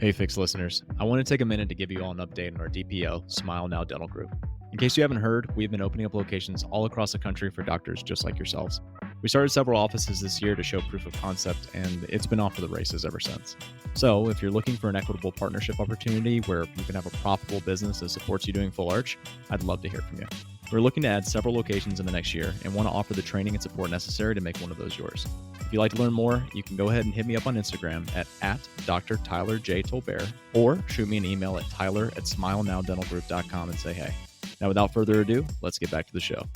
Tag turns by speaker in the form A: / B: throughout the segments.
A: Hey Fix listeners, I want to take a minute to give you all an update on our DPO, Smile Now Dental Group. In case you haven't heard, we've been opening up locations all across the country for doctors just like yourselves. We started several offices this year to show proof of concept, and it's been off to the races ever since. So if you're looking for an equitable partnership opportunity where you can have a profitable business that supports you doing full arch, I'd love to hear from you. We're looking to add several locations in the next year and want to offer the training and support necessary to make one of those yours. If you'd like to learn more, you can go ahead and hit me up on Instagram at Dr. Tyler J. Tolbert, or shoot me an email at tyler@smilenowdentalgroup.com and say hey. Now, without further ado, let's get back to the show.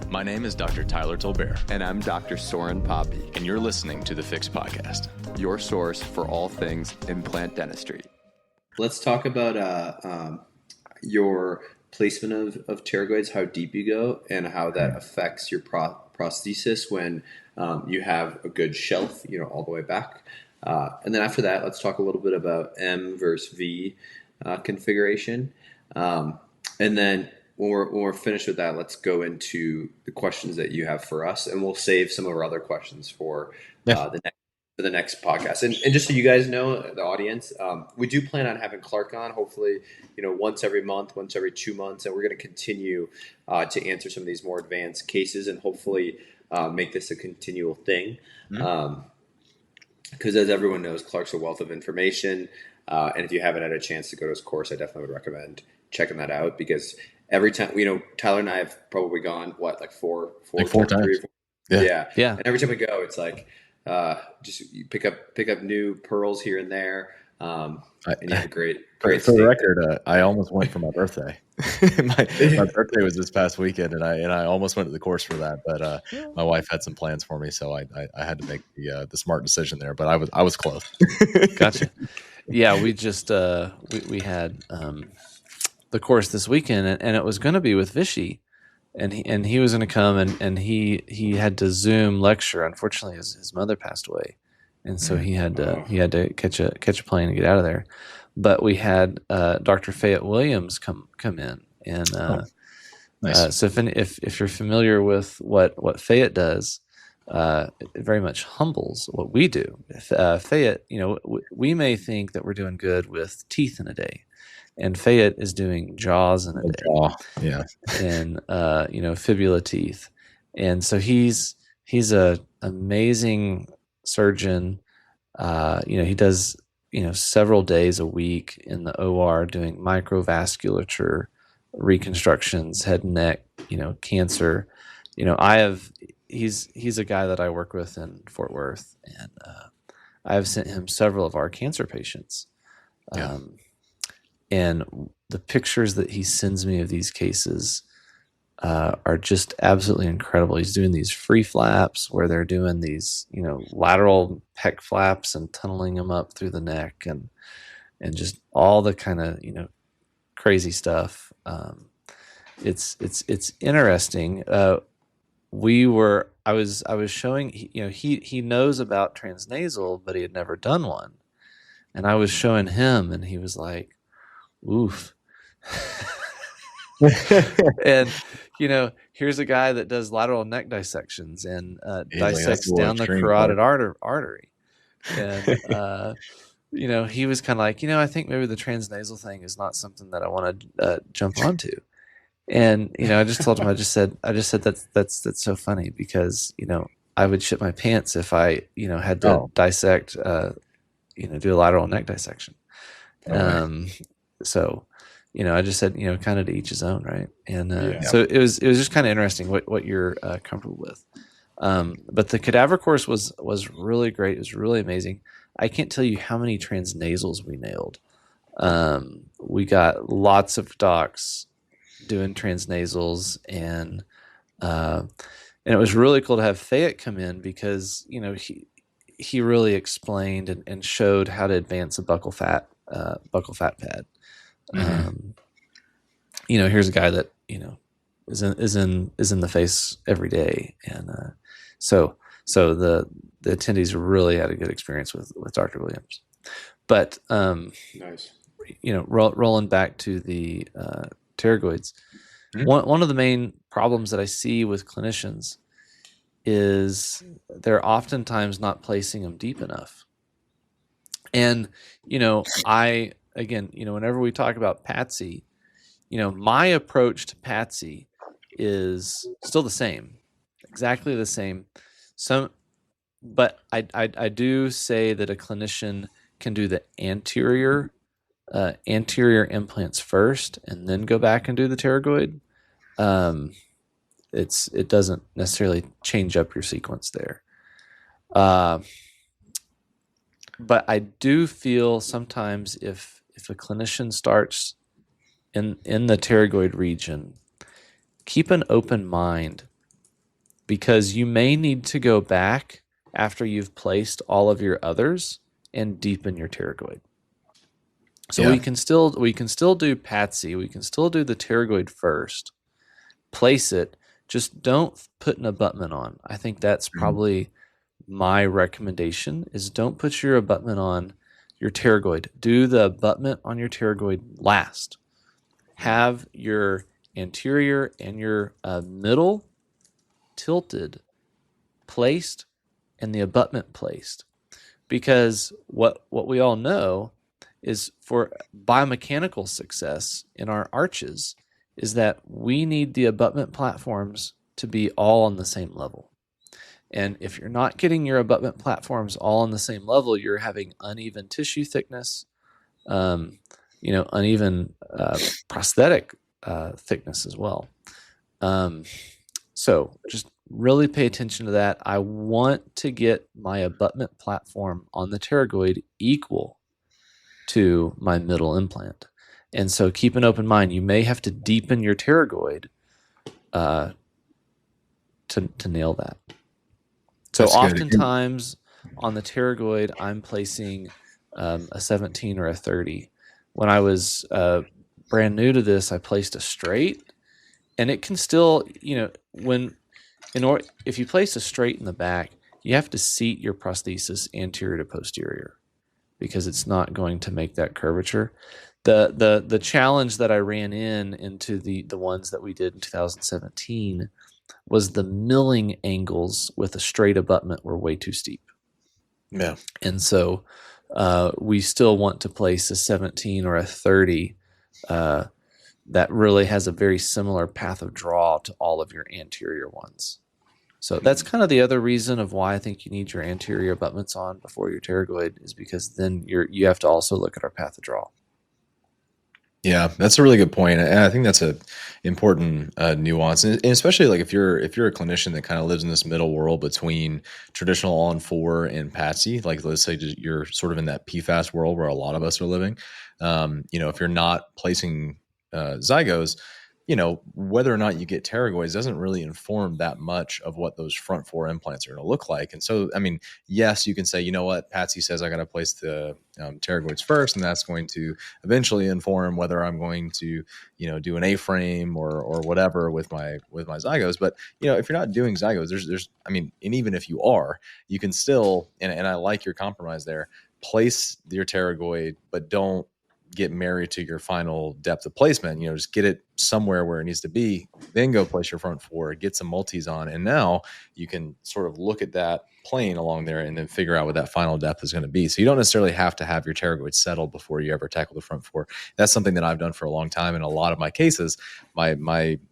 A: My name is Dr. Tyler Tolbert.
B: And I'm Dr. Soren Poppy,
A: And you're listening to the Fix Podcast.
B: your source for all things implant dentistry.
C: Let's talk about your placement of pterygoids, how deep you go, and how that affects your prosthesis when you have a good shelf, all the way back. And then after that, let's talk a little bit about M versus V configuration. And then when we're finished with that, let's go into the questions that you have for us, and we'll save some of our other questions for the next podcast. And just so you guys know, the audience, we do plan on having Clark on, hopefully, once every month, once every 2 months, and we're going to continue to answer some of these more advanced cases and hopefully make this a continual thing. Because as everyone knows, Clark's a wealth of information. And if you haven't had a chance to go to his course, I definitely would recommend checking that out, because every time, Tyler and I have probably gone, four times? Yeah. And every time we go, it's like, just you pick up new pearls here and there. And you have a great
D: for the record, I almost went for my birthday. my birthday was this past weekend, and I almost went to the course for that, but my wife had some plans for me, so I had to make the smart decision there. But I was close.
E: Gotcha. Yeah, we just we had the course this weekend, and it was going to be with Vishy, and he was going to come, and he had to Zoom lecture. Unfortunately, his mother passed away, and so he had to catch a plane and get out of there. But we had Dr. Fayette Williams come in, and
D: Nice.
E: so if you're familiar with what Fayette does, it very much humbles what we do. Fayette, we may think that we're doing good with teeth in a day, and Fayette is doing jaws in a day.
D: Yeah.
E: And fibula teeth, and so he's a amazing surgeon. He does several days a week in the OR doing microvasculature reconstructions, head and neck, cancer. He's a guy that I work with in Fort Worth, and I have sent him several of our cancer patients. And the pictures that he sends me of these cases are just absolutely incredible. He's doing these free flaps where they're doing these, lateral pec flaps and tunneling them up through the neck, and just all the kind of, crazy stuff. It's interesting. I was showing, he knows about transnasal, but he had never done one. And I was showing him, and he was like, oof. And here's a guy that does lateral neck dissections and dissects down the carotid artery. And he was kind of like, I think maybe the transnasal thing is not something that I want to jump onto. And I just told him, I just said that's so funny, because I would shit my pants if I had to dissect do a lateral neck dissection. So I just said, kind of to each his own, right? And so it was just kind of interesting what you're comfortable with. But the cadaver course was really great. It was really amazing. I can't tell you how many transnasals we nailed. We got lots of docs doing transnasals, and it was really cool to have Fayette come in, because he really explained and showed how to advance a buccal fat pad. Here's a guy that is in the face every day, and so the attendees really had a good experience with Dr. Williams. But
C: Nice.
E: Rolling back to the pterygoids, one of the main problems that I see with clinicians is they're oftentimes not placing them deep enough. And, whenever we talk about Patsy, my approach to Patsy is still the same, exactly the same. But I do say that a clinician can do the anterior implants first and then go back and do the pterygoid. It doesn't necessarily change up your sequence there. But I do feel sometimes if a clinician starts in the pterygoid region, keep an open mind, because you may need to go back after you've placed all of your others and deepen your pterygoid. So we can still do Patsy, we can still do the pterygoid first, place it, just don't put an abutment on. I think that's probably my recommendation, is don't put your abutment on your pterygoid. Do the abutment on your pterygoid last. Have your anterior and your middle tilted, placed, and the abutment placed. Because what we all know is, for biomechanical success in our arches, is that we need the abutment platforms to be all on the same level. And if you're not getting your abutment platforms all on the same level, you're having uneven tissue thickness, uneven prosthetic thickness as well. So just really pay attention to that. I want to get my abutment platform on the pterygoid equal to my middle implant. And so keep an open mind. You may have to deepen your pterygoid to nail that. So oftentimes on the pterygoid, I'm placing a 17 or a 30. When I was brand new to this, I placed a straight, and it can still, if you place a straight in the back, you have to seat your prosthesis anterior to posterior, because it's not going to make that curvature. The challenge that I ran into the ones that we did in 2017 was the milling angles with a straight abutment were way too steep.
D: Yeah.
E: And so we still want to place a 17 or a 30 that really has a very similar path of draw to all of your anterior ones. So that's kind of the other reason of why I think you need your anterior abutments on before your pterygoid, is because then you have to also look at our path of draw.
D: Yeah, that's a really good point, and I think that's a important nuance, and especially like if you're a clinician that kind of lives in this middle world between traditional all-in-4 and Patsy, like let's say you're sort of in that PFAS world where a lot of us are living. If you're not placing zygos, whether or not you get pterygoids doesn't really inform that much of what those front 4 implants are going to look like. And so, I mean, yes, you can say, you know what, Patsy says I got to place the pterygoids first, and that's going to eventually inform whether I'm going to, do an A-frame or whatever with my zygos. But if you're not doing zygos, there's, and even if you are, you can still, and I like your compromise there, place your pterygoid, but don't get married to your final depth of placement. Just get it somewhere where it needs to be, then go place your front 4, get some multis on, and now you can sort of look at that plane along there and then figure out what that final depth is going to be. So you don't necessarily have to have your pterygoid settled before you ever tackle the front 4. That's something that I've done for a long time. In a lot of my cases, my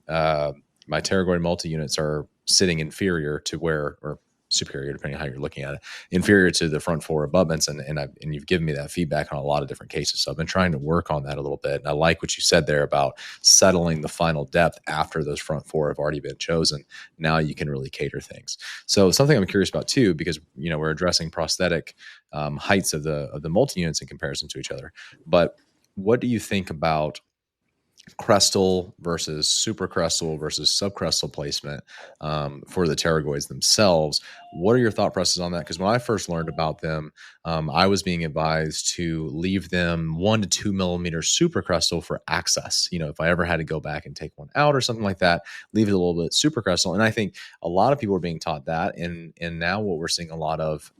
D: pterygoid multi-units are sitting inferior to or superior, depending on how you're looking at it, inferior to the front 4 abutments. And you've given me that feedback on a lot of different cases. So I've been trying to work on that a little bit. And I like what you said there about settling the final depth after those front 4 have already been chosen. Now you can really cater things. So something I'm curious about too, because, we're addressing prosthetic heights of the multi-units in comparison to each other. But what do you think about crestal versus supracrestal versus subcrestal placement for the pterygoids themselves? What are your thought processes on that? Because when I first learned about them, I was being advised to leave them 1 to 2 millimeters supracrestal for access. If I ever had to go back and take one out or something like that, leave it a little bit supracrestal. And I think a lot of people are being taught that. And now what we're seeing a lot of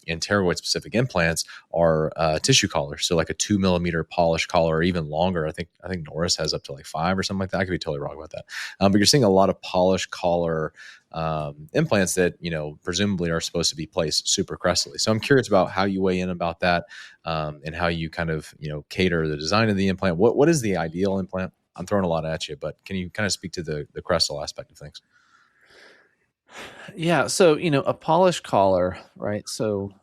D: in pterygoid specific implants are tissue collars. So like a 2 millimeter polished collar, or even longer. I think Norris has says up to like 5 or something like that. I could be totally wrong about that. But you're seeing a lot of polished collar implants that, presumably are supposed to be placed super crestally. So I'm curious about how you weigh in about that, and how you kind of, cater the design of the implant. What is the ideal implant? I'm throwing a lot at you, but can you kind of speak to the crestal aspect of things?
E: Yeah. So, a polished collar, right? So,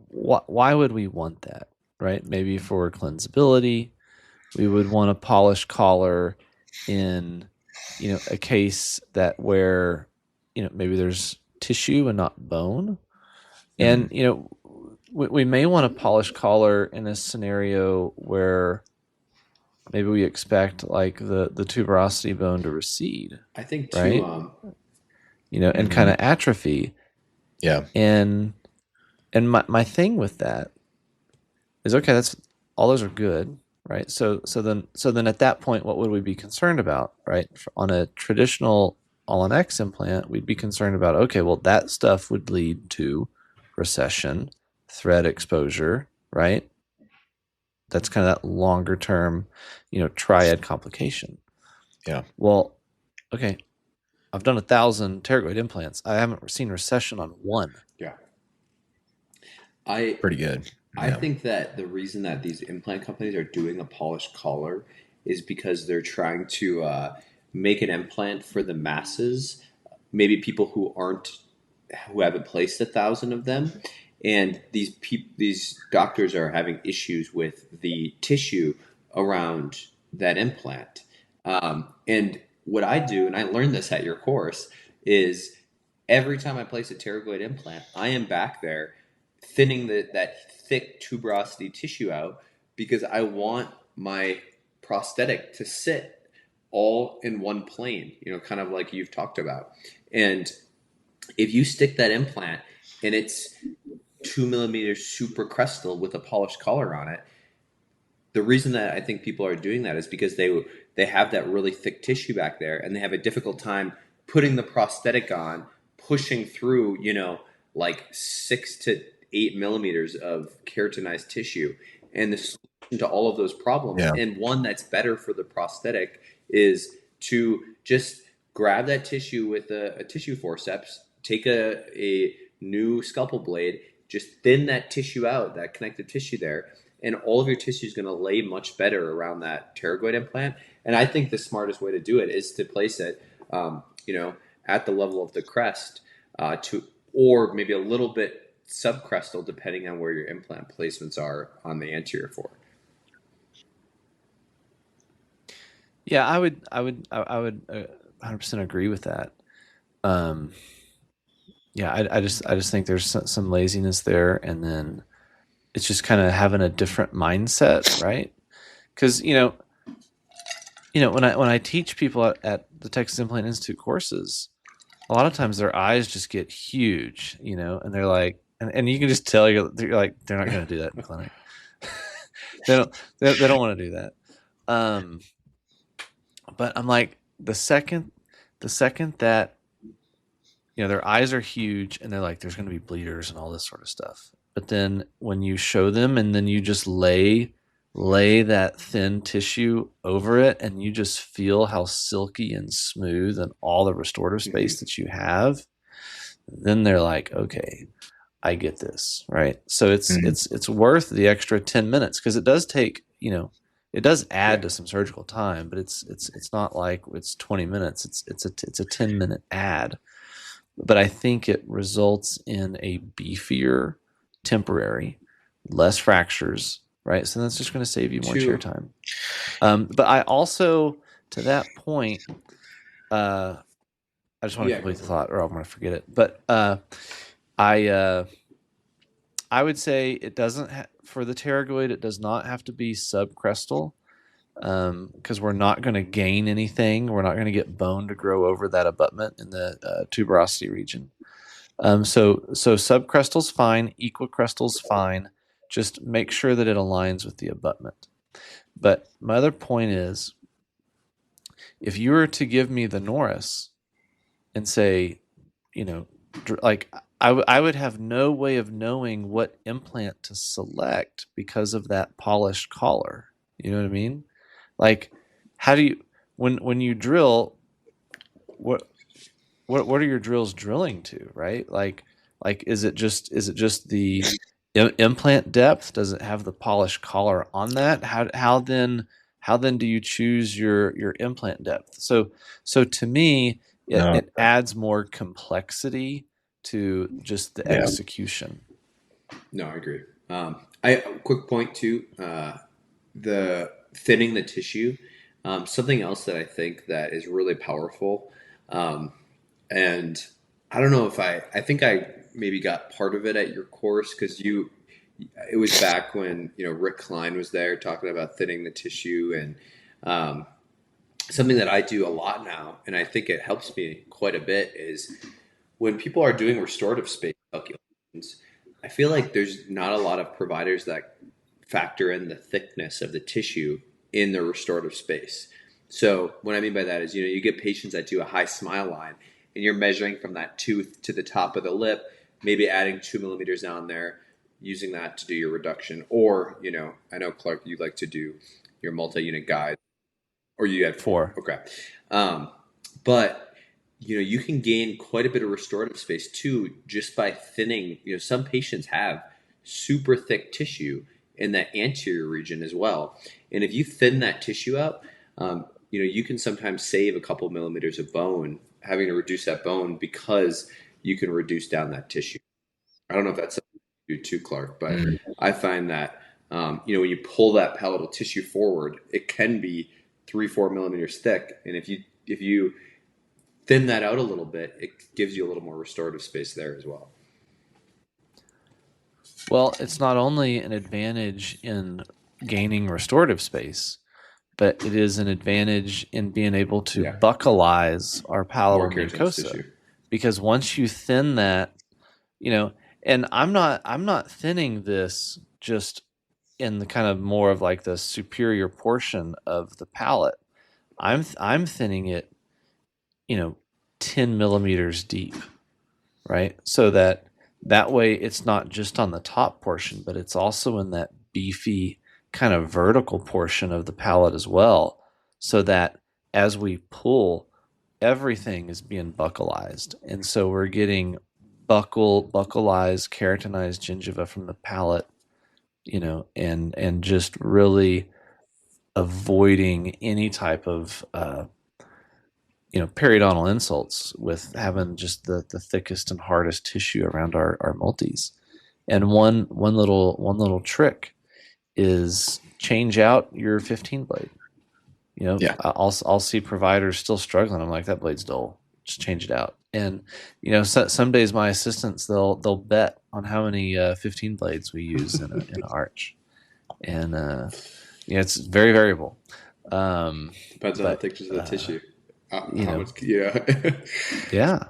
E: why would we want that, right? Maybe for cleansability, we would want a polished collar in, a case that where, maybe there's tissue and not bone. And, we may want a polished collar in a scenario where maybe we expect like the tuberosity bone to recede.
C: I think too.
E: Right. And kind of atrophy.
D: Yeah.
E: And my thing with that is, okay, that's all, those are good, right? So then at that point, what would we be concerned about, right? On a traditional all-on-X implant, we'd be concerned about, okay, well, that stuff would lead to recession, thread exposure, right? That's kind of that longer term, triad complication.
D: Yeah.
E: Well, okay, I've done 1,000 pterygoid implants. I haven't seen recession on one.
C: Yeah.
D: Pretty good.
C: I think that the reason that these implant companies are doing a polished collar is because they're trying to make an implant for the masses, maybe people who haven't placed 1,000 of them, and these doctors are having issues with the tissue around that implant. And what I do, and I learned this at your course, is every time I place a pterygoid implant, I am back there thinning that thick tuberosity tissue out, because I want my prosthetic to sit all in one plane, kind of like you've talked about. And if you stick that implant and it's 2 millimeters supracrestal with a polished collar on it, the reason that I think people are doing that is because they have that really thick tissue back there, and they have a difficult time putting the prosthetic on, pushing through, like 6 to 8 millimeters of keratinized tissue. And the solution to all of those problems, and one that's better for the prosthetic, is to just grab that tissue with a tissue forceps, take a new scalpel blade, just thin that tissue out, that connective tissue there, and all of your tissue is going to lay much better around that pterygoid implant. And I think the smartest way to do it is to place it, at the level of the crest, or maybe a little bit subcrestal, depending on where your implant placements are on the anterior fork.
E: Yeah, I would 100% agree with that. Yeah, I just think there's some laziness there, and then it's just kind of having a different mindset, right? Because when I teach people at the Texas Implant Institute courses, a lot of times their eyes just get huge, and they're like, and you can just tell you're like, they're not going to do that in the clinic. they don't want to do that. But I'm like, the second that their eyes are huge and they're like, there's going to be bleeders and all this sort of stuff. But then when you show them and then you just lay that thin tissue over it, and you just feel how silky and smooth and all the restorative space that you have, then they're like, okay, I get this, right? So it's worth the extra 10 minutes, because it does take, it does add to some surgical time, but it's not like it's 20 minutes. It's a 10-minute add. But I think it results in a beefier, temporary, less fractures, right? So that's just going to save you more chair time. But I also, to that point, I just want to complete the thought, or I'm going to forget it. But I would say it doesn't for the pterygoid, it does not have to be subcrestal, because we're not going to gain anything. We're not going to get bone to grow over that abutment in the tuberosity region. So subcrestal's fine, equicrestal's fine. Just make sure that it aligns with the abutment. But my other point is, if you were to give me the Norris and say, like, I would have no way of knowing what implant to select because of that polished collar, You know what I mean? Like, how do you when you drill, what what are your drills drilling to, right? Like is it just the implant depth? Does it have the polished collar on that? How then do you choose your implant depth? So to me,
D: No.
E: it adds more complexity to just the execution.
C: No, I agree. I quick point too. The thinning the tissue. Something else that I think that is really powerful. And I don't know if I think I maybe got part of it at your course because it was back when, Rick Klein was there talking about thinning the tissue, and something that I do a lot now, and I think it helps me quite a bit, is when people are doing restorative space calculations, I feel like there's not a lot of providers that factor in the thickness of the tissue in the restorative space. So what I mean by that is, you get patients that do a high smile line, and you're measuring from that tooth to the top of the lip, maybe adding 2 millimeters down there, using that to do your reduction. Or, I know, Clark, you like to do your multi-unit guide, or you had
E: 4.
C: Okay. But, you can gain quite a bit of restorative space too, just by thinning. Some patients have super thick tissue in that anterior region as well. And if you thin that tissue out, you can sometimes save a couple millimeters of bone, having to reduce that bone because you can reduce down that tissue. I don't know if that's something you do too, Clark, but I find that, when you pull that palatal tissue forward, it can be 3-4 millimeters thick. And if you thin that out a little bit, it gives you a little more restorative space there as well.
E: Well, it's not only an advantage in gaining restorative space, but it is an advantage in being able to buccalize our palatal mucosa. Because once you thin that, and I'm not thinning this just in the kind of more of like the superior portion of the palate. I'm thinning it, 10 millimeters deep, right? So that way it's not just on the top portion, but it's also in that beefy kind of vertical portion of the palate as well, so that as we pull, everything is being buccalized. And so we're getting buccalized, keratinized gingiva from the palate, and just really avoiding any type of periodontal insults with having just the thickest and hardest tissue around our multis. And one little trick is change out your 15 blade. I'll see providers still struggling. I'm like, that blade's dull. Just change it out. And some days my assistants they'll bet on how many 15 blades we use in an arch, and it's very variable.
C: Depends on how thick is the tissue.
E: Yeah.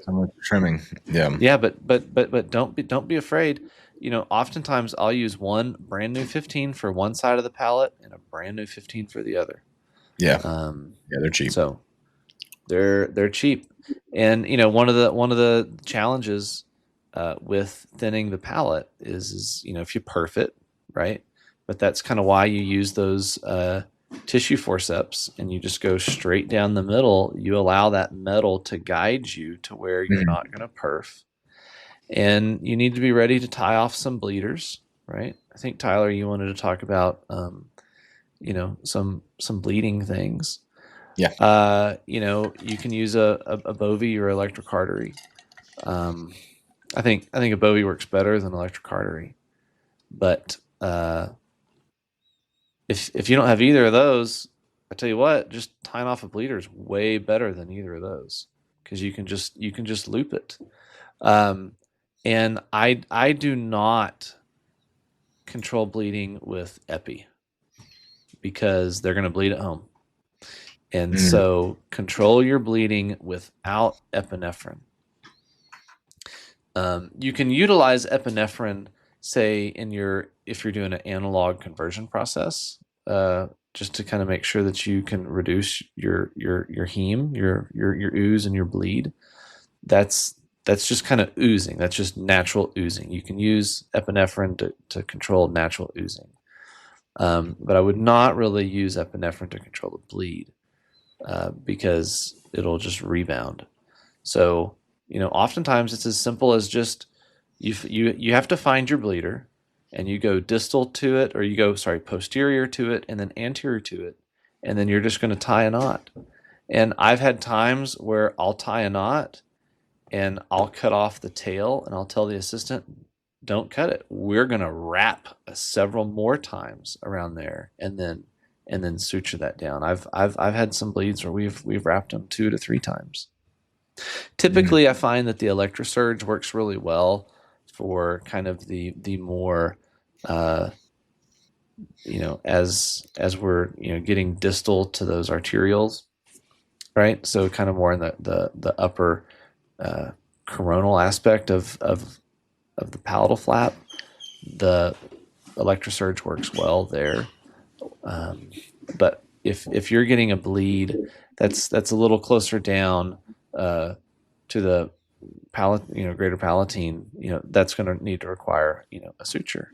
D: How much trimming?
E: Yeah, but don't be afraid. Oftentimes I'll use one brand new 15 for one side of the palate and a brand new 15 for the other.
D: Yeah, they're cheap.
E: So they're cheap, and one of the challenges with thinning the palate is if you perf it, right? But that's kind of why you use those tissue forceps, and you just go straight down the middle. You allow that metal to guide you to where you're not going to perf. And you need to be ready to tie off some bleeders, right? I think, Tyler, you wanted to talk about, some bleeding things.
D: Yeah.
E: You can use a Bovie or electric artery. I think a Bovie works better than electric artery, but if you don't have either of those, I tell you what, just tying off a bleeder is way better than either of those, because you can just loop it. And I do not control bleeding with epi, because they're going to bleed at home. And so control your bleeding without epinephrine. You can utilize epinephrine, say, if you're doing an analog conversion process, just to kind of make sure that you can reduce your heme, your ooze and your bleed. That's just kind of oozing. That's just natural oozing. You can use epinephrine to control natural oozing. But I would not really use epinephrine to control the bleed because it'll just rebound. So, oftentimes it's as simple as just you have to find your bleeder, and you go distal to it, or you go, posterior to it, and then anterior to it, and then you're just going to tie a knot. And I've had times where I'll tie a knot and I'll cut off the tail, and I'll tell the assistant, don't cut it. We're going to wrap several more times around there and then suture that down. I've had some bleeds where we've wrapped them 2 to 3 times. Typically, I find that the electrosurge works really well for kind of the more as we're getting distal to those arterioles, right? So kind of more in the upper coronal aspect of the palatal flap. The electrosurge works well there, but if you're getting a bleed that's a little closer down to the greater palatine, that's going to need to require a suture.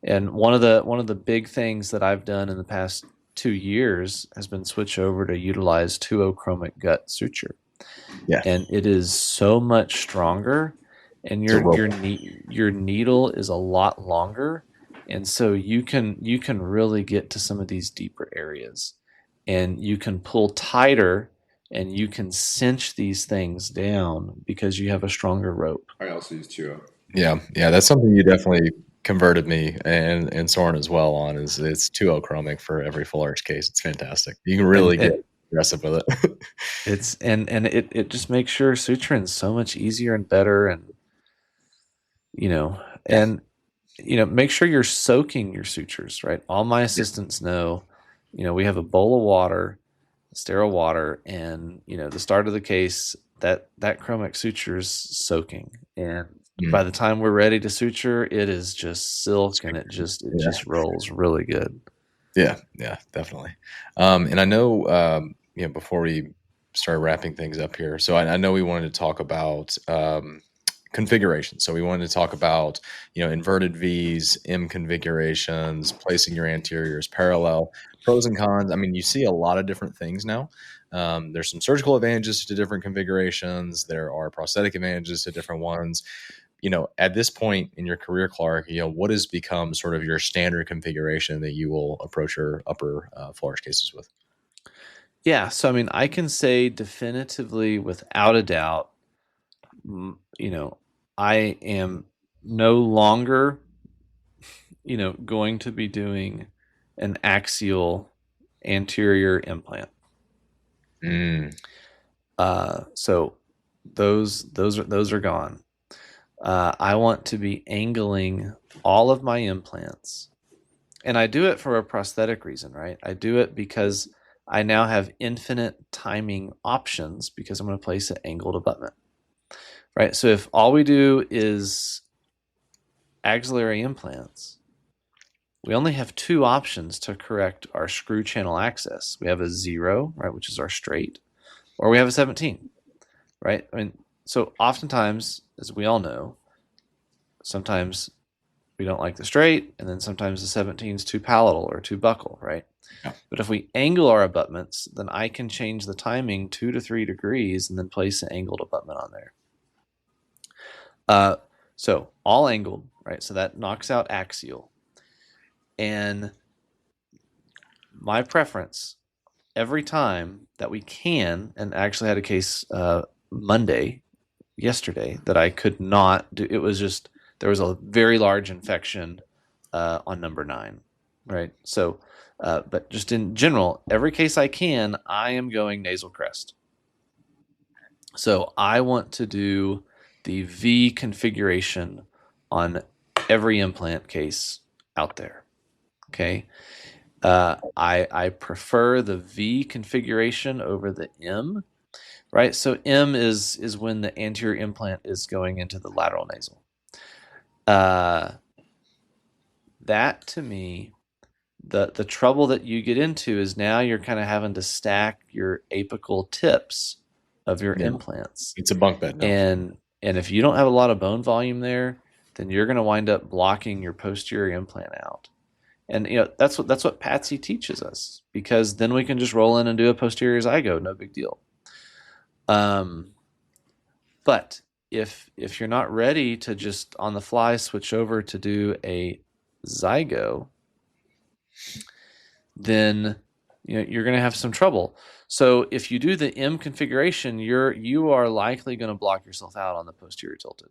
E: And one of the big things that I've done in the past 2 years has been switch over to utilize 2-chromic gut suture.
D: Yeah,
E: and it is so much stronger, and your needle is a lot longer, and so you can really get to some of these deeper areas, and you can pull tighter, and you can cinch these things down because you have a stronger rope.
C: I also use 2O.
D: Yeah, that's something you definitely converted me and Soren as well on. Is it's 2O chromic for every full arch case. It's fantastic. You can really get aggressive with it.
E: It's and it just makes sure suturing so much easier and better, and make sure you're soaking your sutures, right? All my assistants know, we have a bowl of water, sterile water, and the start of the case, that chromic suture is soaking, and by the time we're ready to suture, it is just silk, and it just rolls really good.
D: Yeah, definitely. And I know, before we start wrapping things up here, so I know we wanted to talk about configuration. So we wanted to talk about, inverted V's, M configurations, placing your anteriors parallel, pros and cons. I mean, you see a lot of different things now. There's some surgical advantages to different configurations. There are prosthetic advantages to different ones. At this point in your career, Clark, what has become sort of your standard configuration that you will approach your upper full arch cases with?
E: Yeah. So, I mean, I can say definitively, without a doubt, I am no longer, going to be doing an axial anterior implant. So those are gone. I want to be angling all of my implants, and I do it for a prosthetic reason, right? I do it because I now have infinite timing options because I'm going to place an angled abutment, right? So if all we do is axillary implants, we only have 2 options to correct our screw channel access. We have a 0, right, which is our straight, or we have a 17, right? I mean, so oftentimes, as we all know, sometimes we don't like the straight, and then sometimes the 17 is too palatal or too buccal, right? Yeah. But if we angle our abutments, then I can change the timing 2 to 3 degrees and then place an angled abutment on there. So all angled, right? So that knocks out axial. And my preference, every time that we can, and I actually had a case yesterday, that I could not do. It was just, there was a very large infection on number 9, right? So, but just in general, every case I can, I am going nasal crest. So I want to do the V configuration on every implant case out there. Okay. I prefer the V configuration over the M, right? So M is when the anterior implant is going into the lateral nasal. That, to me, the trouble that you get into is now you're kind of having to stack your apical tips of your implants.
D: It's a bunk bed now.
E: And if you don't have a lot of bone volume there, then you're going to wind up blocking your posterior implant out. And that's what Patsy teaches us, because then we can just roll in and do a posterior zygo, no big deal. But if you're not ready to just on the fly switch over to do a zygo, then you're going to have some trouble. So if you do the M configuration, you are likely going to block yourself out on the posterior tilted.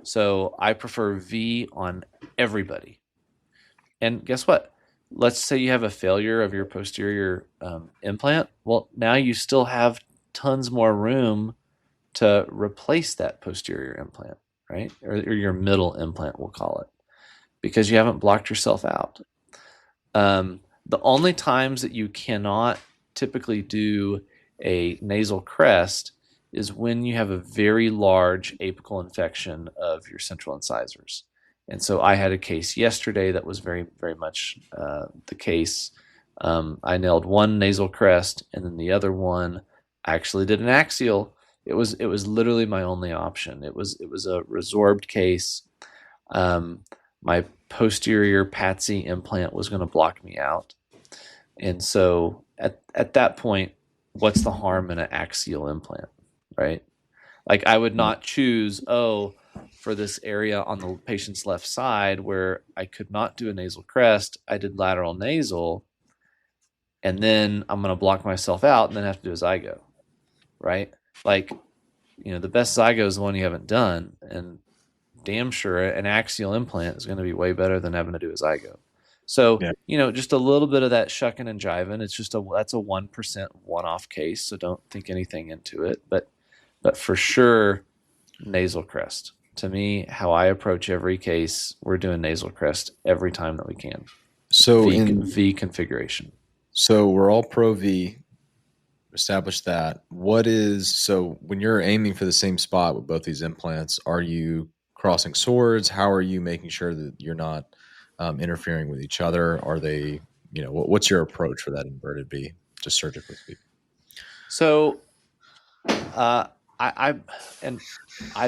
E: So I prefer V on everybody. And guess what? Let's say you have a failure of your posterior implant. Well, now you still have tons more room to replace that posterior implant, right? Or your middle implant, we'll call it, because you haven't blocked yourself out. The only times that you cannot typically do a nasal crest is when you have a very large apical infection of your central incisors. And so I had a case yesterday that was very, very much the case. I nailed one nasal crest, and then the other one I actually did an axial. It was literally my only option. It was a resorbed case. My posterior Patsy implant was going to block me out. And so at that point, what's the harm in an axial implant, right? Like, I would not choose, for this area on the patient's left side where I could not do a nasal crest, I did lateral nasal, and then I'm going to block myself out and then have to do a zygo, right? Like, the best zygo is the one you haven't done, and damn sure an axial implant is going to be way better than having to do a zygo. So, just a little bit of that shucking and jiving. It's just that's a 1% one-off case, so don't think anything into it. But for sure, nasal crest. To me, how I approach every case, we're doing nasal crest every time that we can.
D: So
E: V configuration.
D: So we're all pro V. Establish that. So when you're aiming for the same spot with both these implants, are you crossing swords? How are you making sure that you're not interfering with each other? Are they, what's your approach for that inverted V, just surgically speaking?
E: So, I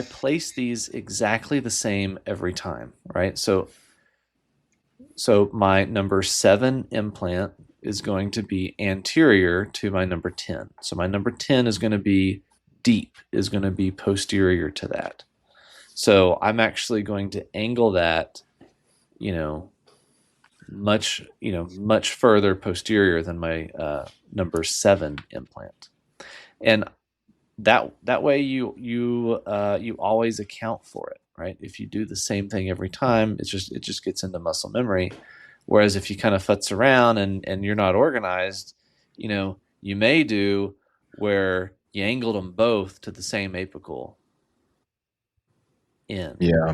E: place these exactly the same every time, right? So my number 7 implant is going to be anterior to my number 10. So my number 10 is going to be deep, is going to be posterior to that. So I'm actually going to angle that, much further posterior than my number 7 implant. And that way you always account for it, right? If you do the same thing every time, it just gets into muscle memory. Whereas if you kind of futz around and you're not organized, you may do where you angled them both to the same apical end.
D: Yeah.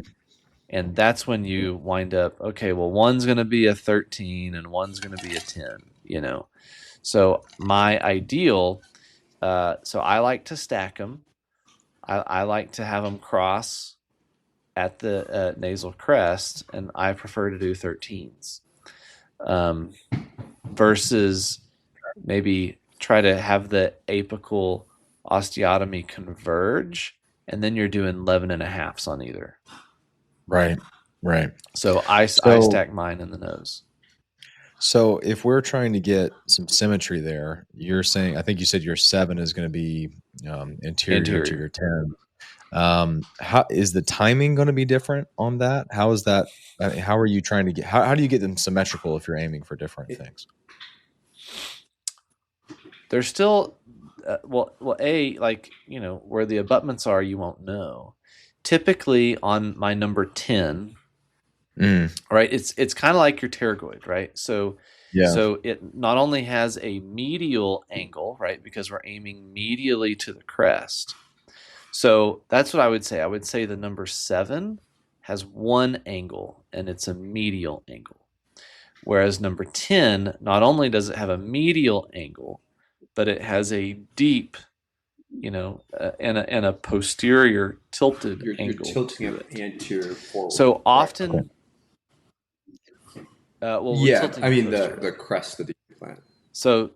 E: And that's when you wind up, okay, well, one's going to be a 13 and one's going to be a 10, So my ideal, so I like to stack them. I like to have them cross at the nasal crest, and I prefer to do 13s. Versus maybe try to have the apical osteotomy converge, and then you're doing 11.5s on either.
D: Right.
E: So I stack mine in the nose.
D: So if we're trying to get some symmetry there, you're saying, I think you said your 7 is going to be anterior to your 10. How is the timing going to be different on that? How is that? How are you trying to get? How do you get them symmetrical if you're aiming for different things?
E: They're still, where the abutments are, you won't know. Typically on my number 10, right? It's kind of like your pterygoid, right? So it not only has a medial angle, right? Because we're aiming medially to the crest. So that's what I would say. I would say the number 7 has one angle, and it's a medial angle. Whereas number 10, not only does it have a medial angle, but it has a deep, and a posterior tilted angle.
C: You're tilting it anterior forward.
E: So often,
C: the crest of the implant.
E: So,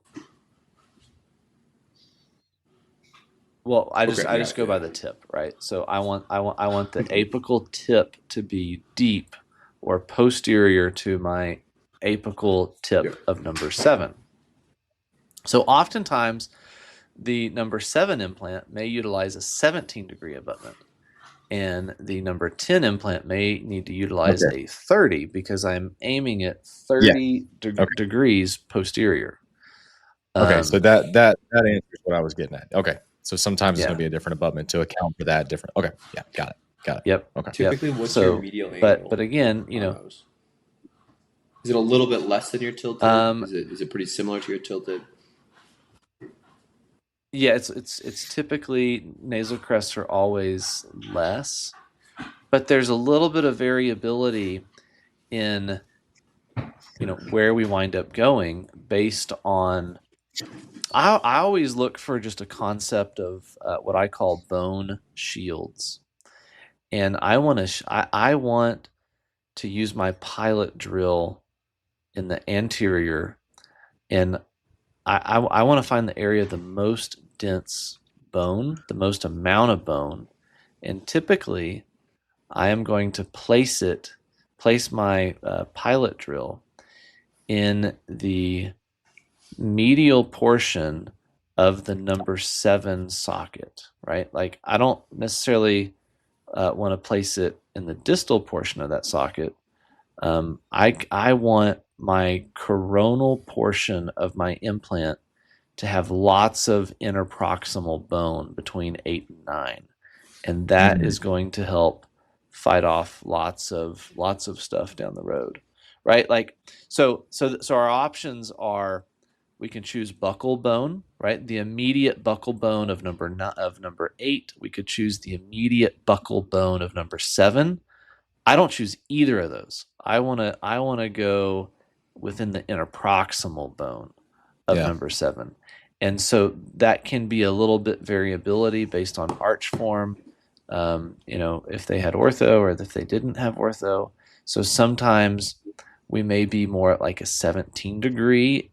E: I just go by the tip, right? So I want the apical tip to be deep or posterior to my apical tip of number 7. So oftentimes the number 7 implant may utilize a 17-degree abutment, and the number 10 implant may need to utilize a 30 because I'm aiming at 30 degrees posterior.
D: Okay, so that answers what I was getting at. Okay, so sometimes it's going to be a different abutment to account for that different. Okay, yeah, got it.
E: Yep.
D: Okay.
C: Typically, what's your medial angle?
E: But again, you know,
C: is it a little bit less than your tilted? Is it pretty similar to your tilted?
E: Yeah, it's typically nasal crests are always less, but there's a little bit of variability in, you know, where we wind up going based on. I always look for just a concept of what I call bone shields, and I want to use my pilot drill in the anterior, and I want to find the area of the most dense bone, the most amount of bone, and typically I am going to place my pilot drill in the medial portion of the number 7 socket, right? Like I don't necessarily want to place it in the distal portion of that socket. I want my coronal portion of my implant to have lots of interproximal bone between 8 and 9, and that is going to help fight off lots of stuff down the road, right? Like so our options are, we can choose buccal bone, right? The immediate buccal bone of number 8. We could choose the immediate buccal bone of number 7. I don't choose either of those. I want to go within the interproximal bone of number 7. And so that can be a little bit variability based on arch form, you know, if they had ortho or if they didn't have ortho. So sometimes we may be more at like a 17-degree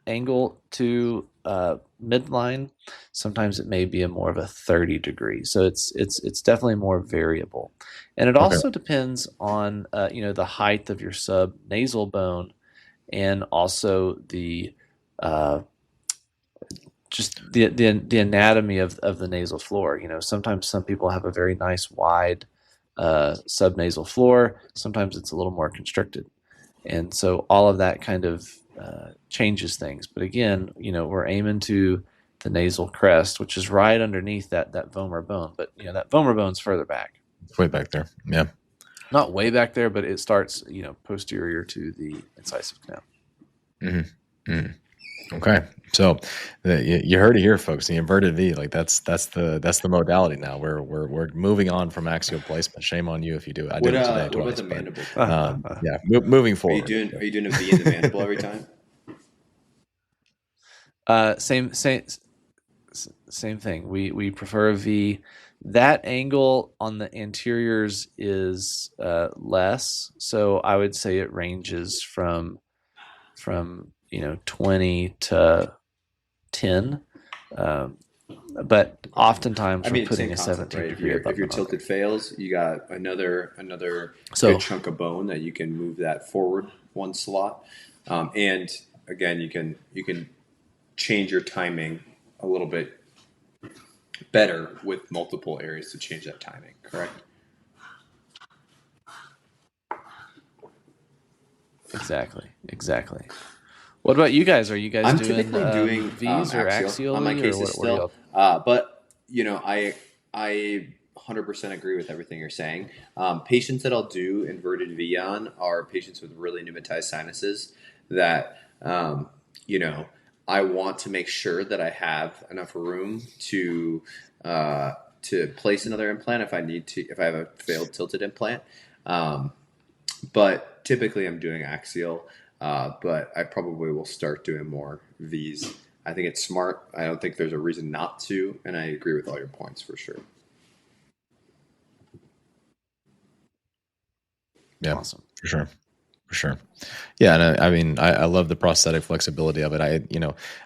E: angle to midline. Sometimes it may be a more of a 30 degree. So it's definitely more variable, and it also depends on you know, the height of your subnasal bone, and also the just the anatomy of the nasal floor. You know, sometimes some people have a very nice wide subnasal floor. Sometimes it's a little more constricted, and so all of that kind of changes things. But again, you know, we're aiming to the nasal crest, which is right underneath that vomer bone. But you know, that vomer bone's further back.
D: It's way back there. Yeah.
E: Not way back there, but it starts, you know, posterior to the incisive canal.
D: Mm-hmm. Mm-hmm. Okay, so you heard it here, folks. The inverted V, like that's the modality now. We're moving on from axial placement. Shame on you if you do it. I did it today twice.
C: What about the mandible?
D: Yeah, moving forward.
C: Are you doing a V in the mandible every time?
E: Same thing. We prefer a V. That angle on the anteriors is less, so I would say it ranges from you know, 20 to 10. But oftentimes we're putting a 17
C: right?
E: degree
C: If your tilted fails, you got another good chunk of bone that you can move that forward one slot. And again, you can change your timing a little bit better with multiple areas to change that timing, correct?
E: Exactly. What about you guys? Are you guys doing V's or
C: axial?
E: axially?
C: On my cases
E: or
C: still. But, you know, I 100% agree with everything you're saying. Patients that I'll do inverted V on are patients with really pneumatized sinuses that, you know, I want to make sure that I have enough room to place another implant if I need to, if I have a failed tilted implant. But typically I'm doing axial. But I probably will start doing more V's. I think it's smart. I don't think there's a reason not to, and I agree with all your points for sure.
D: Yeah,
E: awesome.
D: For For sure. Yeah, and I mean, I love the prosthetic flexibility of it. I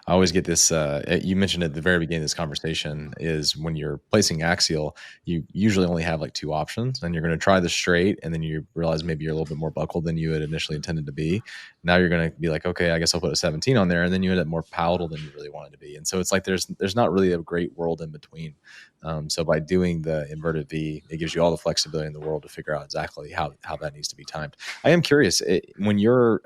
D: always get this. You mentioned at the very beginning of this conversation is when you're placing axial, you usually only have like two options, and you're going to try the straight, and then you realize maybe you're a little bit more buckled than you had initially intended to be. Now you're going to be like, okay, I guess I'll put a 17 on there, and then you end up more palatal than you really wanted to be. And so it's like there's not really a great world in between. So by doing the inverted V, it gives you all the flexibility in the world to figure out exactly how that needs to be timed. I am curious when you're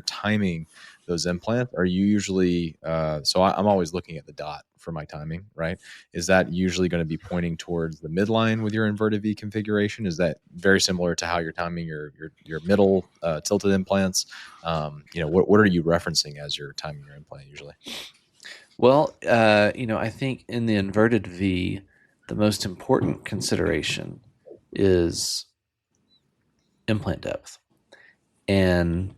D: timing those implants. Are you usually I'm always looking at the dot for my timing, right? Is that usually going to be pointing towards the midline with your inverted V configuration? Is that very similar to how you're timing your middle tilted implants? What are you referencing as you're timing your implant usually?
E: Well, I think in the inverted V, the most important consideration is implant depth. And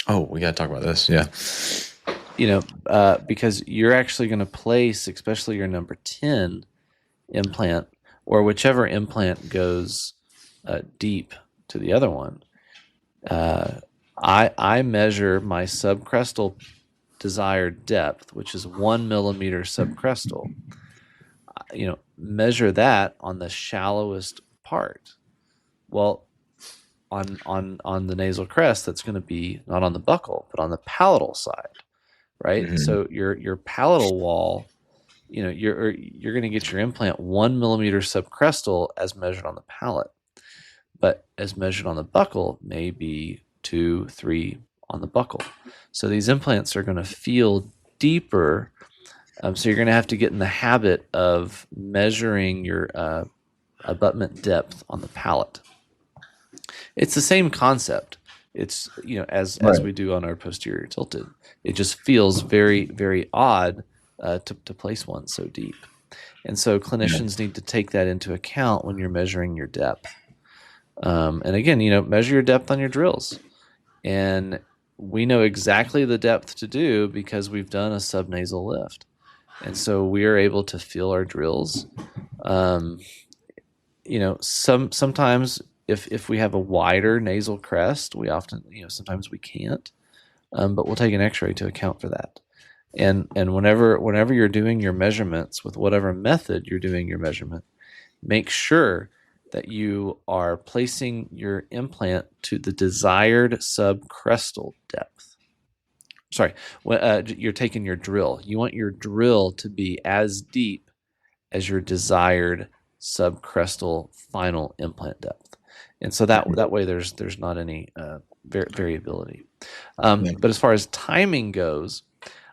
D: we got to talk about this. Yeah.
E: Because you're actually going to place, especially your number 10 implant, or whichever implant goes deep to the other one. I measure my subcrestal desired depth, which is 1 millimeter subcrestal. Measure that on the shallowest part. Well, on the nasal crest, that's going to be not on the buccal, but on the palatal side, right? Mm-hmm. So your palatal wall, you're going to get your implant 1 millimeter subcrestal as measured on the palate, but as measured on the buccal may be 2, 3 on the buccal. So these implants are going to feel deeper. So you're going to have to get in the habit of measuring your abutment depth on the palate. It's the same concept. It's as we do on our posterior tilted. It just feels very, very odd to place one so deep, and so clinicians need to take that into account when you're measuring your depth. And again, measure your depth on your drills, and we know exactly the depth to do because we've done a subnasal lift, and so we are able to feel our drills. Sometimes. If we have a wider nasal crest, we often, sometimes we can't, but we'll take an X-ray to account for that. And whenever you're doing your measurements with whatever method you're doing your measurement, make sure that you are placing your implant to the desired subcrestal depth. Sorry, you're taking your drill. You want your drill to be as deep as your desired subcrestal final implant depth. And so that way there's not any variability. But as far as timing goes,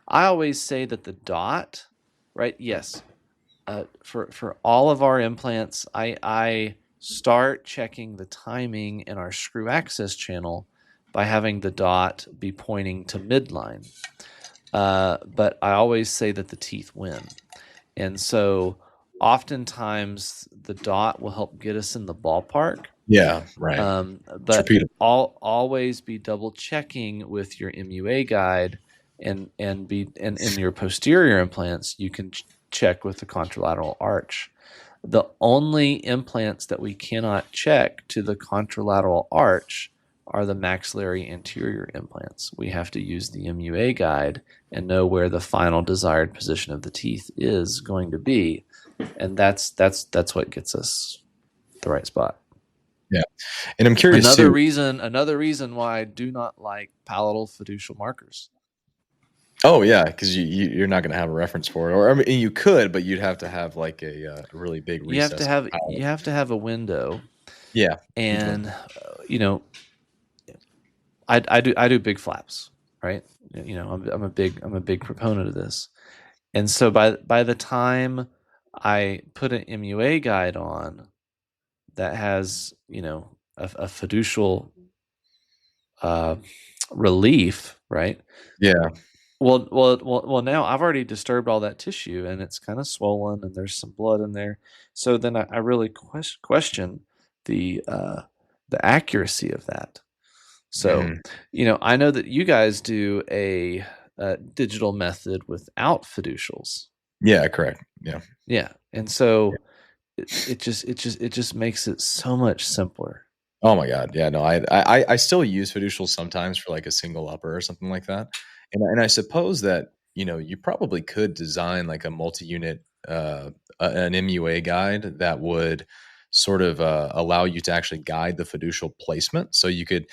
E: I always say that the dot, right? Yes, for all of our implants, I start checking the timing in our screw access channel by having the dot be pointing to midline. But I always say that the teeth win, and so oftentimes the dot will help get us in the ballpark.
D: Yeah, right.
E: But always be double checking with your MUA guide, and in your posterior implants, you can check with the contralateral arch. The only implants that we cannot check to the contralateral arch are the maxillary anterior implants. We have to use the MUA guide and know where the final desired position of the teeth is going to be, and that's what gets us the right spot.
D: Yeah, and I'm curious.
E: Another reason why I do not like palatal fiducial markers.
D: Oh yeah, because you're not going to have a reference for it, or I mean, you could, but you'd have to have like a really big recess.
E: You have to have a window.
D: Yeah,
E: and I do big flaps, right? I'm a big proponent of this, and so by the time I put an MUA guide on that has a fiducial relief, right?
D: Yeah.
E: Well. Now I've already disturbed all that tissue, and it's kind of swollen, and there's some blood in there. So then I really question the accuracy of that. So I know that you guys do a digital method without fiducials.
D: Yeah, correct. Yeah,
E: and so it just makes it so much simpler.
D: Oh my God. Yeah, no, I still use fiducials sometimes for like a single upper or something like that. And I suppose that, you probably could design like a multi-unit, an MUA guide that would sort of allow you to actually guide the fiducial placement. So you could,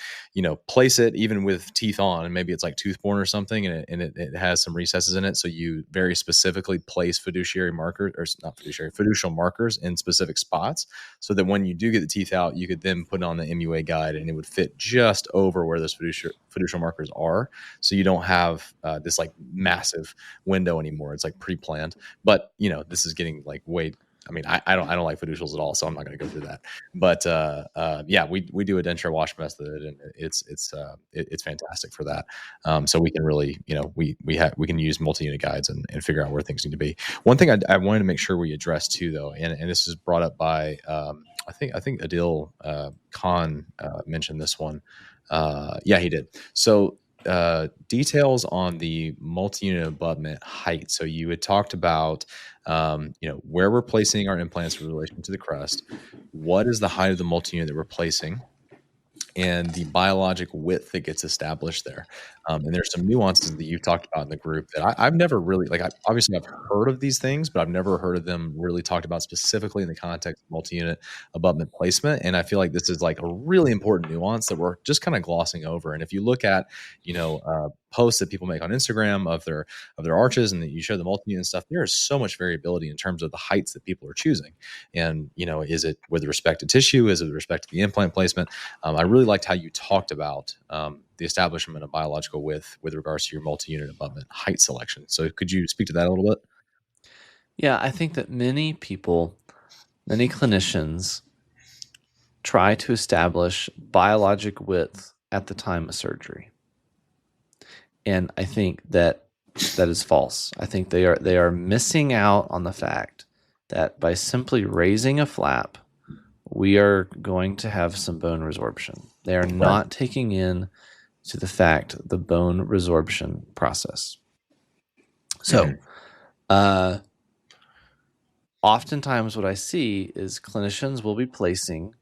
D: place it even with teeth on, and maybe it's like tooth-borne or something, and it has some recesses in it. So you very specifically place fiduciary markers, or not fiduciary, fiducial markers in specific spots, so that when you do get the teeth out, you could then put on the MUA guide and it would fit just over where those fiducial markers are. So you don't have this like massive window anymore. It's like pre-planned. But this is getting like way. I mean, I don't like fiducials at all, so I'm not going to go through that. But yeah, we do a denture wash method, and it's fantastic for that. So we can really, we can use multi-unit guides and figure out where things need to be. One thing I wanted to make sure we address too, though, and this is brought up by I think Adil Khan mentioned this one. Yeah, he did. So details on the multi-unit abutment height. So you had talked about, where we're placing our implants in relation to the crest. What is the height of the multi-unit that we're placing, and the biologic width that gets established there. And there's some nuances that you've talked about in the group that I've never really, like, obviously I've heard of these things, but I've never heard of them really talked about specifically in the context of multi-unit abutment placement. And I feel like this is like a really important nuance that we're just kind of glossing over. And if you look at, posts that people make on Instagram of their arches, and that you show the multi-unit and stuff, there is so much variability in terms of the heights that people are choosing. And, is it with respect to tissue? Is it with respect to the implant placement? I really liked how you talked about the establishment of biological width with regards to your multi-unit abutment height selection. So could you speak to that a little bit?
E: Yeah, I think that many clinicians try to establish biologic width at the time of surgery. And I think that is false. I think they are missing out on the fact that by simply raising a flap, we are going to have some bone resorption. They are not taking in to the fact the bone resorption process. So, oftentimes what I see is clinicians will be placing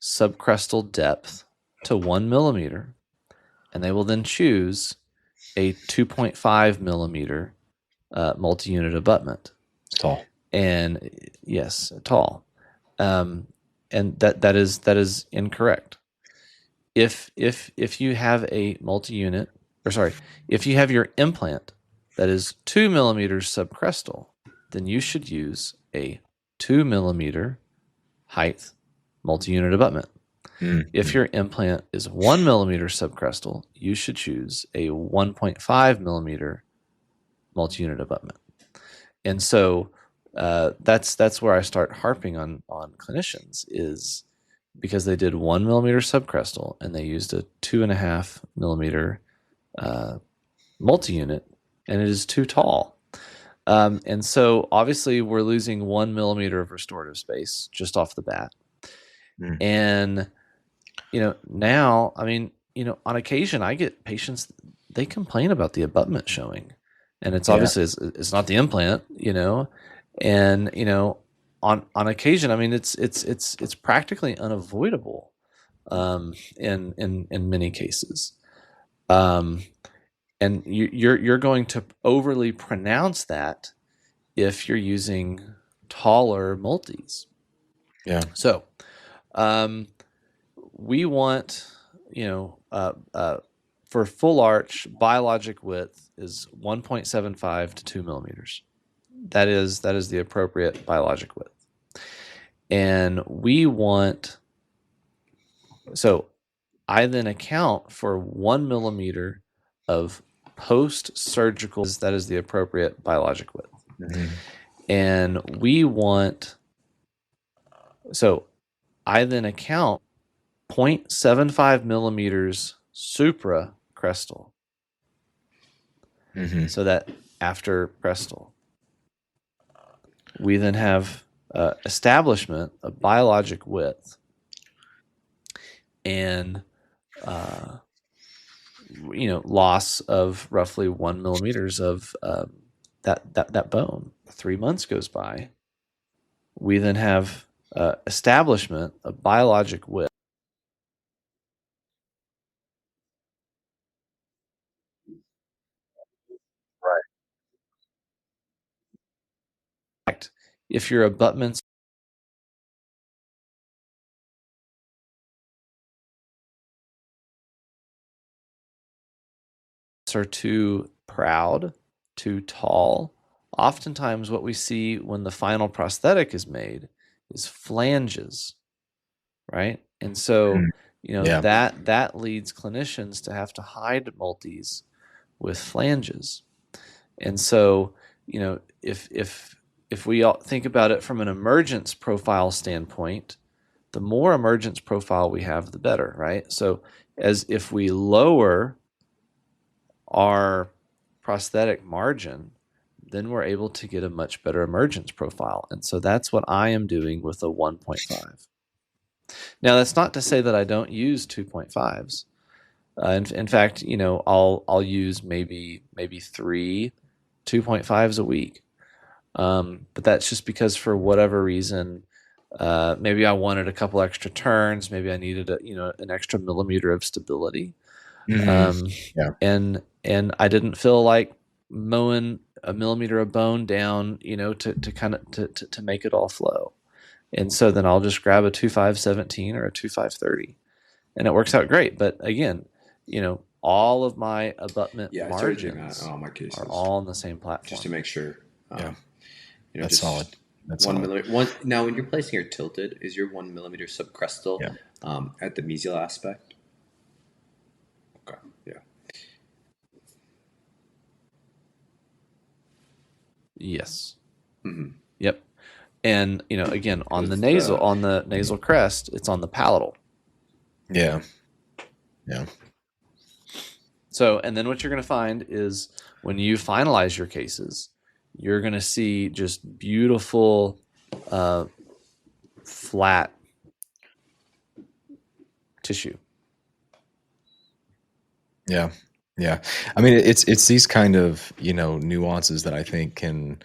E: subcrestal depth to 1 millimeter, and they will then choose a 2.5 millimeter multi-unit abutment.
D: Tall.
E: And yes, tall. And that is incorrect. If you have a multi-unit, if you have your implant that is 2 millimeters subcrestal, then you should use a 2 millimeter height multi-unit abutment. If your implant is 1 millimeter subcrestal, you should choose a 1.5 millimeter multi-unit abutment. And so that's where I start harping on clinicians, is because they did 1 millimeter subcrestal and they used a 2.5 millimeter multi-unit, and it is too tall. And so obviously we're losing 1 millimeter of restorative space just off the bat. And now, I mean, on occasion I get patients, they complain about the abutment showing, and it's obviously it's not the implant, and on occasion, I mean, it's practically unavoidable in many cases, and you're going to overly pronounce that if you're using taller multis.
D: Yeah.
E: So, we want, for full arch, biologic width is 1.75 to 2 millimeters. That is the appropriate biologic width. And so I then account for 1 millimeter of post-surgical, that is the appropriate biologic width. And so I then account 0.75 millimeters supracrestal. So that after crestal, we then have establishment of biologic width and loss of roughly 1 millimeters of that bone. 3 months goes by. We then have establishment of biologic width if your abutments are too proud, too tall, oftentimes what we see when the final prosthetic is made is flanges, right? And so, that leads clinicians to have to hide multis with flanges. And so, if we all think about it from an emergence profile standpoint, the more emergence profile we have, the better, right? So as if we lower our prosthetic margin, then we're able to get a much better emergence profile. And so that's what I am doing with a 1.5. Now, that's not to say that I don't use 2.5s. In fact, I'll use maybe 3 2.5s a week. But that's just because for whatever reason, maybe I wanted a couple extra turns. Maybe I needed an extra millimeter of stability. And I didn't feel like mowing a millimeter of bone down, to make it all flow. And so then I'll just grab a 2.5/17 or a 2.5/30, and it works out great. But again, all of my abutment margins
C: all my cases
E: are all on the same platform.
C: Just to make sure.
D: That's solid. That's
C: 1
D: solid.
C: millimeter. Now, when you're placing your tilted, is your 1 millimeter subcrestal at the mesial aspect? Okay. Yeah.
E: Yes.
C: Mm-hmm.
E: Yep. And again, on the nasal crest, it's on the palatal.
D: Yeah.
E: So, and then what you're going to find is when you finalize your cases, you're going to see just beautiful, flat tissue.
D: Yeah. I mean, it's these kind of, nuances that I think can,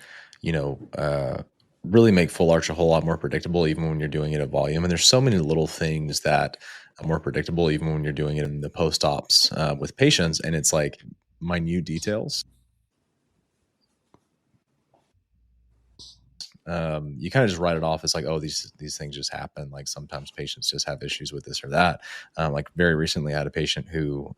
D: really make full arch a whole lot more predictable, even when you're doing it at volume. And there's so many little things that are more predictable, even when you're doing it in the post-ops with patients. And it's like minute details. You kind of just write it off as like, oh, these things just happen. Like sometimes patients just have issues with this or that. Like very recently, I had a patient who,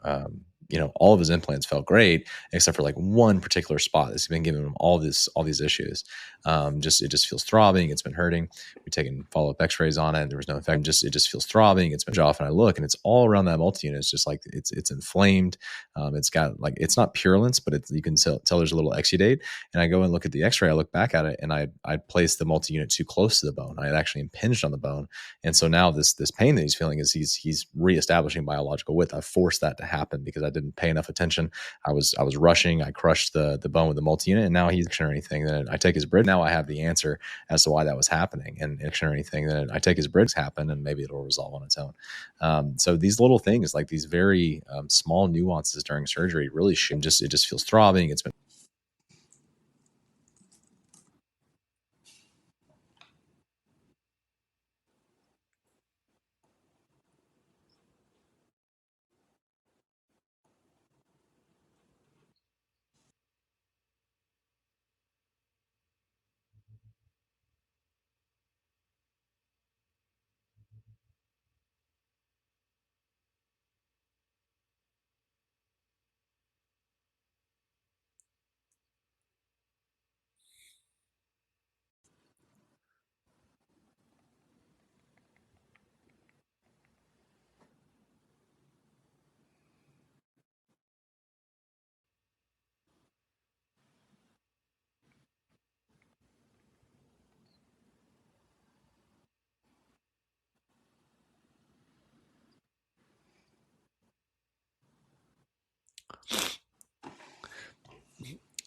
D: all of his implants felt great except for like one particular spot that's been giving him all these issues. It just feels throbbing. It's been hurting. We've taken follow-up X-rays on it. There was no effect. It just feels throbbing. It's been off, and I look, and it's all around that multi-unit. It's just like it's inflamed. It's got like it's not purulence, but you can tell there's a little exudate. And I go and look at the X-ray. I look back at it, and I placed the multi-unit too close to the bone. I had actually impinged on the bone, and so now this pain that he's feeling is he's reestablishing biological width. I forced that to happen because I didn't pay enough attention. I was rushing. I crushed the bone with the multi-unit, and now he's or anything. Then I take his bridge. Now I have the answer as to why that was happening, and or anything. Then I take his bridge happen, and maybe it'll resolve on its own. So these little things, like these very small nuances during surgery, really should it just feels throbbing. It's been.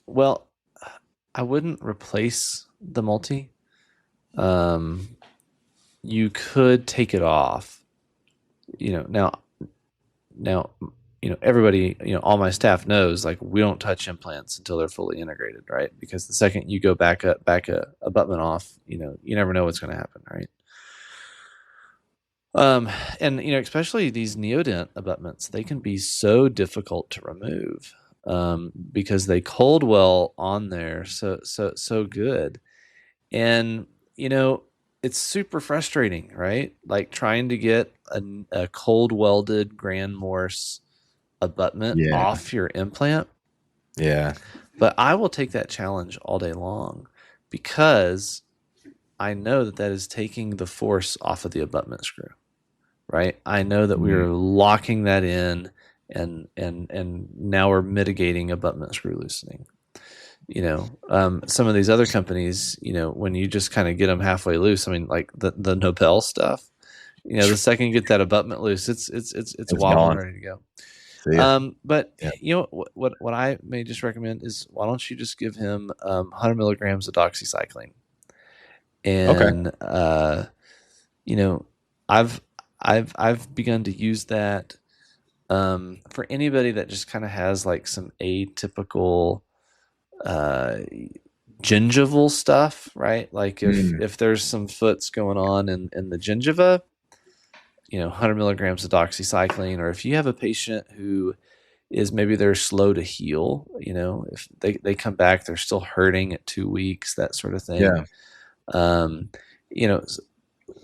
E: Well, I wouldn't replace the multi. You could take it off. Now, everybody, all my staff knows, like, we don't touch implants until they're fully integrated, right? Because the second you go back a abutment off, you never know what's going to happen, right? And especially these neodent abutments, they can be so difficult to remove because they cold well on there so good. And it's super frustrating, right? Like trying to get a cold welded Grand Morse abutment off your implant.
D: Yeah.
E: But I will take that challenge all day long because I know that is taking the force off of the abutment screw, right? I know that we are locking that in and now we're mitigating abutment screw loosening. Some of these other companies, when you just kind of get them halfway loose, I mean, like the Nobel stuff, the second you get that abutment loose, it's wild and ready to go. But what I may just recommend is why don't you just give him 100 milligrams of doxycycline, and I've begun to use that for anybody that just kind of has like some atypical gingival stuff, right? Like if there's some foots going on in the gingiva, 100 milligrams of doxycycline, or if you have a patient who is maybe they're slow to heal, if they come back, they're still hurting at 2 weeks, that sort of thing.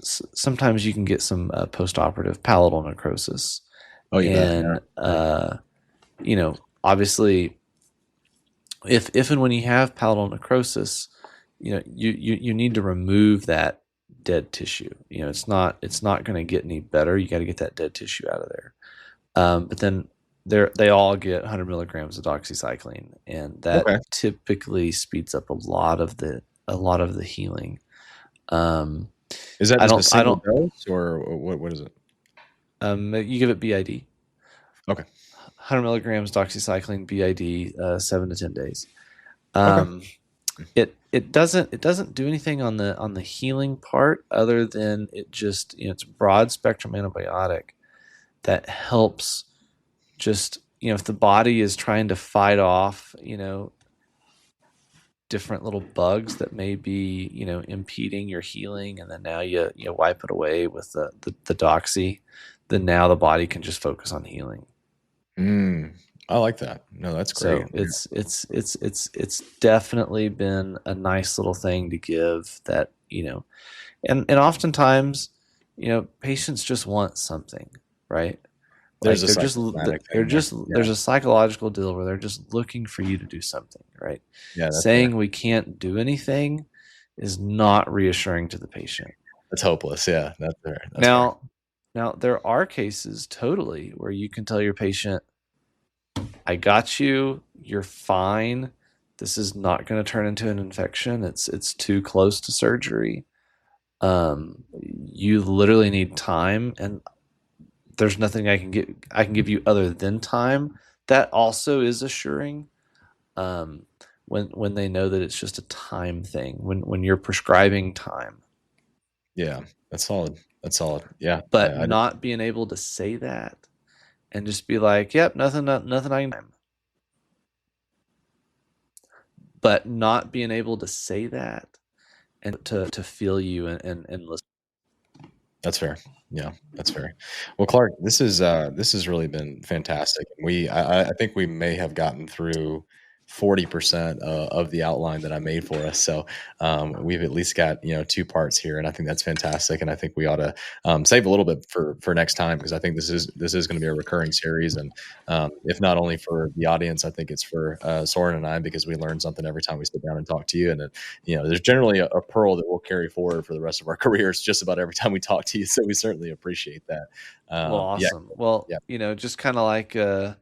E: Sometimes you can get some post-operative palatal necrosis. Obviously if and when you have palatal necrosis, you need to remove that dead tissue. It's not going to get any better. You got to get that dead tissue out of there. But then they all get 100 milligrams of doxycycline, and that typically speeds up a lot of the healing.
D: Is that just a single dose, or what is it?
E: You give it BID.
D: Okay.
E: 100 milligrams doxycycline BID, 7 to 10 days. It doesn't do anything on the healing part other than it just it's a broad spectrum antibiotic that helps. Just if the body is trying to fight off different little bugs that may be impeding your healing, and then now you wipe it away with the doxy, then now the body can just focus on healing.
D: I like that. No, that's great.
E: So it's definitely been a nice little thing to give that, and oftentimes, patients just want something, right? There's a psychological deal where they're just looking for you to do something, right?
D: Yeah.
E: Saying we can't do anything is not reassuring to the patient.
D: That's hopeless. Yeah, that's fair.
E: Now there are cases totally where you can tell your patient, I got you. You're fine. This is not going to turn into an infection. It's too close to surgery. You literally need time, and there's nothing I can give you other than time. That also is assuring. When they know that it's just a time thing. When you're prescribing time.
D: Yeah, that's solid. Yeah,
E: but not being able to say that. And just be like, yep, nothing I can. But not being able to say that and to feel you and listen.
D: That's fair. Yeah, that's fair. Well, Clark, this has really been fantastic. I think we may have gotten through 40% of the outline that I made for us. So we've at least got 2 parts here, and I think that's fantastic. And I think we ought to save a little bit for next time, because I think this is going to be a recurring series. And if not only for the audience, I think it's for Soren and I, because we learn something every time we sit down and talk to you. And there's generally a pearl that we'll carry forward for the rest of our careers, just about every time we talk to you. So we certainly appreciate that.
E: Well, awesome. Yeah. Well, yeah. Just kind of like I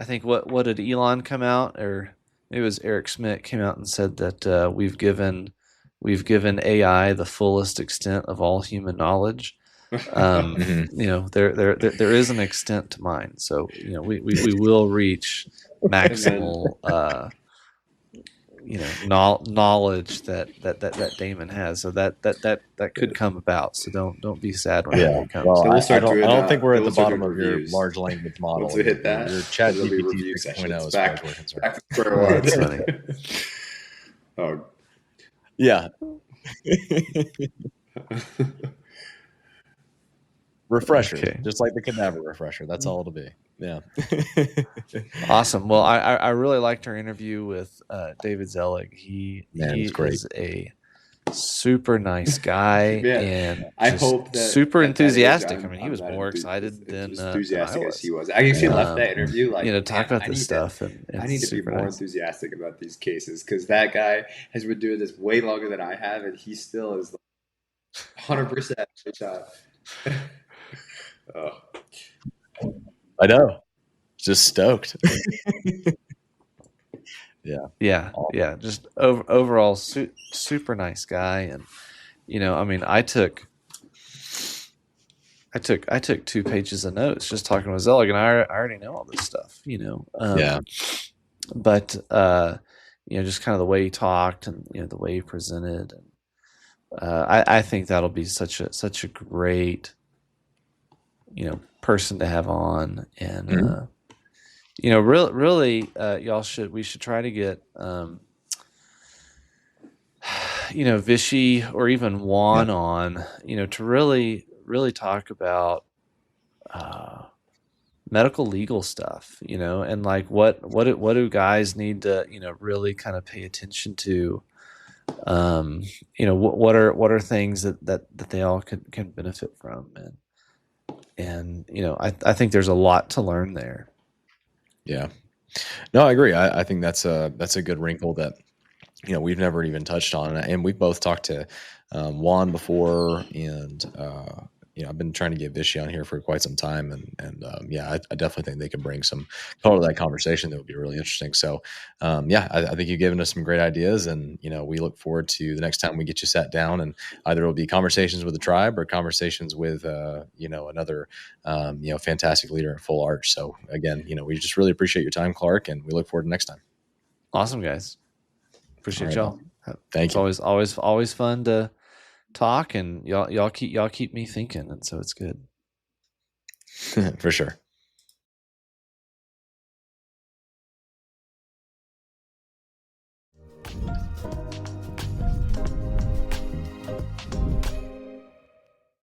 E: think what did Elon come out, or it was Eric Schmidt came out and said that we've given AI the fullest extent of all human knowledge. There is an extent to mine, so we will reach maximal knowledge that Damon has. So that could come about. So don't be sad when it comes.
D: Well,
C: so
D: I don't think we're at the bottom of your large language model.
C: Once we hit that,
D: your chat GPT 6.0 is back
C: to square one.
E: That's funny.
C: Oh,
D: yeah. Refresher, just like the cadaver refresher. That's all it'll be. Yeah.
E: Awesome. Well, I really liked our interview with David Zelig. He is super nice guy, and
C: I
E: just
C: hope that
E: super
C: at that age,
E: enthusiastic. I mean, he
C: I'm
E: was
C: that
E: more excited than I
C: enthusiastic as he
E: was.
C: was. I actually left that interview like,
E: Talk
C: man,
E: about this stuff, and
C: I
E: it's
C: need to be
E: super
C: more
E: nice.
C: enthusiastic about these cases, because that guy has been doing this way longer than I have, and he still is 100% shot. Oh.
D: I know. Just stoked.
E: Yeah, just overall super nice guy, and I mean, I took 2 pages of notes just talking with Zelig, and I already know all this stuff,
D: Yeah.
E: But just kind of the way he talked, and the way he presented, and I think that'll be such a great person to have on, and really we should try to get Vishy or even Juan on, to really talk about medical legal stuff, and like what do guys need to really kind of pay attention to, what are things that they all can benefit from, and I think there's a lot to learn there.
D: Yeah. No, I agree. I think that's a good wrinkle that we've never even touched on, and we've both talked to Juan before, and I've been trying to get Vishy on here for quite some time, and I definitely think they can bring some color to that conversation that would be really interesting. So I think you've given us some great ideas, and we look forward to the next time we get you sat down, and either it'll be conversations with the tribe or conversations with another fantastic leader in full arch. So again, we just really appreciate your time, Clark, and we look forward to next time.
E: Awesome, guys. Appreciate y'all.
D: Thank you.
E: It's always fun to talk, and y'all keep me thinking, and so it's good.
D: For sure.